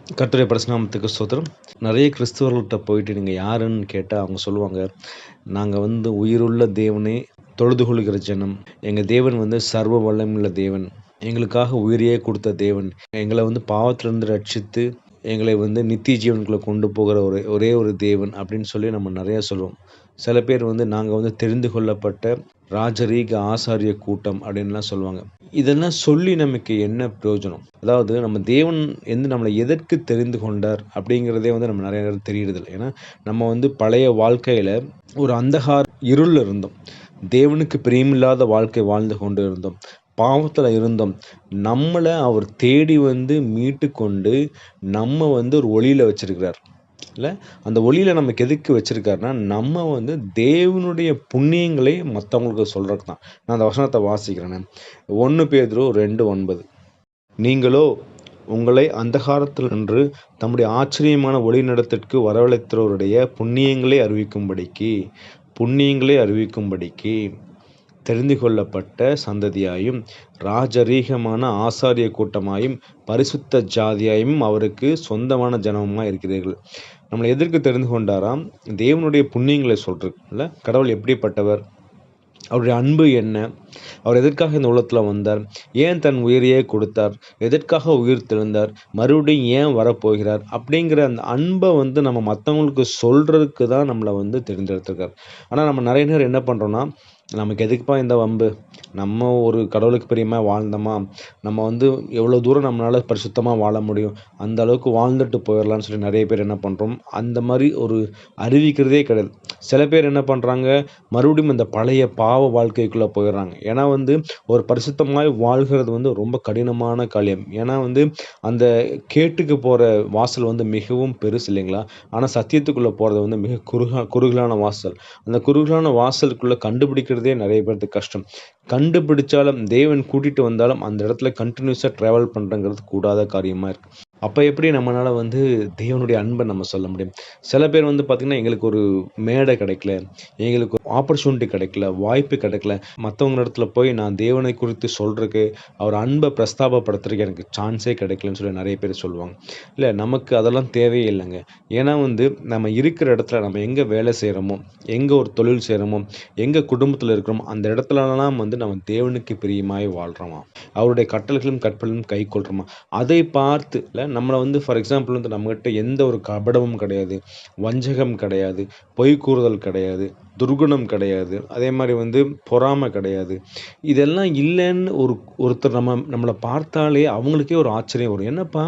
கர்த்தருடைய பரிசுநாமத்துக்கு ஸ்தோத்திரம். நிறைய கிறிஸ்தவர்கள்ட்ட போயிட்டு நீங்க யாருன்னு கேட்டா, அவங்க சொல்லுவாங்க, "நாங்க உயிருள்ள தேவனை தொழுது கொள்கிற ஜனம். எங்க தேவன் சர்வ வல்லமையுள்ள தேவன். எங்களுக்காக உயிரையே கொடுத்த தேவன். எங்கள பாவத்திலிருந்து ரட்சித்து, எங்களை நித்திய ஜீவனுக்குள்ள கொண்டு போகிற ஒரே ஒரு தேவன்." அப்படின்னு சொல்லி நம்ம நெறைய சொல்லுவோம். சில பேர் நாங்க தெரிந்து கொள்ளப்பட்ட ராஜரீக ஆசாரிய கூட்டம் அப்படின்லாம் சொல்லுவாங்க. இதெல்லாம் சொல்லி நமக்கு என்ன பிரயோஜனம்? அதாவது நம்ம தேவன் நம்மள எதற்கு தெரிந்து கொண்டார் அப்படிங்கிறதே நம்ம நெறைய நேரம் தெரியறதில்ல. ஏன்னா, நம்ம பழைய வாழ்க்கையில ஒரு அந்தகார இருள்ல இருந்தோம். தேவனுக்கு பிரியமில்லாத வாழ்க்கை வாழ்ந்து கொண்டு இருந்தோம். பாவத்துல இருந்தோம். நம்மள அவர் தேடி மீட்டு கொண்டு நம்ம ஒரு ஒளியில வச்சிருக்கிறார். இல்ல, அந்த ஒளியில நமக்கு எதுக்கு வச்சிருக்காருன்னா, நம்ம தேவனுடைய புண்ணியங்களை மத்தவங்களுக்கு சொல்றதுக்கு தான். நான் அந்த வசனத்த வாசிக்கிறேனே. 1 பேதுரு 2:9. நீங்களோ உங்களை அந்தகாரத்தினின்று தம்முடைய ஆச்சரியமான ஒளிநடத்திற்கு வரவழைத்தவருடைய புண்ணியங்களை அறிவிக்கும்படிக்கு தெரிந்து கொள்ளப்பட்ட சந்ததியாயும் ராஜரீகமான ஆசாரிய கூட்டமாயும் பரிசுத்த ஜாதியாயும் அவருக்கு சொந்தமான ஜனமுமாய் இருக்கிறீர்கள். நம்மளை எதற்கு தெரிந்து கொண்டாராம்? தேவனுடைய புண்ணியங்களை சொல்றதுல. கடவுள் எப்படிப்பட்டவர்? அவருடைய அன்பு என்ன? அவர் எதற்காக இந்த உலகத்துல வந்தார்? ஏன் தன் உயிரையே கொடுத்தார்? எதற்காக உயிர் தெழுந்தார்? மறுபடியும் ஏன் வரப்போகிறார்? அப்படிங்கிற அந்த அன்பை நம்ம மற்றவங்களுக்கு சொல்றதுக்கு தான் நம்மளை தெரிந்தெடுத்திருக்கார். ஆனா நம்ம நிறைய நேரம் என்ன பண்றோம்னா, நமக்கு எதுக்குப்பா இந்த வம்பு? நம்ம ஒரு கடவுளுக்கு பிரியமா வாழ்ந்தோமா, நம்ம எவ்வளோ தூரம் நம்மளால பரிசுத்தமாக வாழ முடியும், அந்த அளவுக்கு வாழ்ந்துட்டு போயிடலாம்னு சொல்லி நிறைய பேர் என்ன பண்ணுறோம், அந்த மாதிரி ஒரு அறிவிக்கிறதே கிடையாது. சில பேர் என்ன பண்ணுறாங்க, மறுபடியும் இந்த பழைய பாவ வாழ்க்கைக்குள்ளே போயிடுறாங்க. ஏன்னா ஒரு பரிசுத்தமாய் வாழ்கிறது ரொம்ப கடினமான காரியம். ஏன்னா அந்த கேட்டுக்கு போகிற வாசல் மிகவும் பெருசு இல்லைங்களா? ஆனால் சத்தியத்துக்குள்ளே போகிறது மிக குறுகலான வாசல். அந்த குறுகலான வாசலுக்குள்ளே கண்டுபிடிக்கிறதே நிறைய பேருக்கு கஷ்டம். கண்டுபிடிச்சாலும் தேவன் கூட்டிட்டு வந்தாலும் அந்த இடத்துல கண்டினியூஸாக ட்ராவல் பண்ணுறங்கிறது கூடாத காரியமாக இருக்குது. அப்போ எப்படி நம்மளால் தேவனுடைய அன்பை நம்ம சொல்ல முடியும்? சில பேர் பார்த்திங்கன்னா, எங்களுக்கு ஒரு மேடை கிடைக்கல, எங்களுக்கு ஒரு ஆப்பர்ச்சுனிட்டி கிடைக்கல, வாய்ப்பு கிடைக்கல, மற்றவங்க இடத்துல போய் நான் தேவனை குறித்து சொல்கிறதுக்கு, அவர் அன்பை பிரஸ்தாபப்படுத்துறதுக்கு எனக்கு சான்ஸே கிடைக்கலன்னு சொல்லி நிறைய பேர் சொல்லுவாங்க. இல்லை, நமக்கு அதெல்லாம் தேவையே இல்லைங்க. ஏன்னா நம்ம இருக்கிற இடத்துல நம்ம எங்கே வேலை செய்கிறோமோ, எங்கே ஒரு தொழில் செய்கிறோமோ, எங்கே குடும்பத்தில் இருக்கிறோமோ, அந்த இடத்துலலாம் நம்ம தேவனுக்கு பிரியமாய் வாழ்கிறோமா, அவருடைய கட்டளைகளும் கற்பனையும் கை கொள்கிறோமா, அதை பார்த்து இல்லை நம்மளை ஃபார் எக்ஸாம்பிள் நம்மகிட்ட எந்த ஒரு கபடமும் கிடையாது, வஞ்சகம் கிடையாது, பொய் கூறுதல் கிடையாது, துர்குணம் கிடையாது, அதே மாதிரி பொறாமை கிடையாது. இதெல்லாம் இல்லைன்னு ஒருத்தர் நம்மளை பார்த்தாலே அவங்களுக்கே ஒரு ஆச்சரியம் வரும். என்னப்பா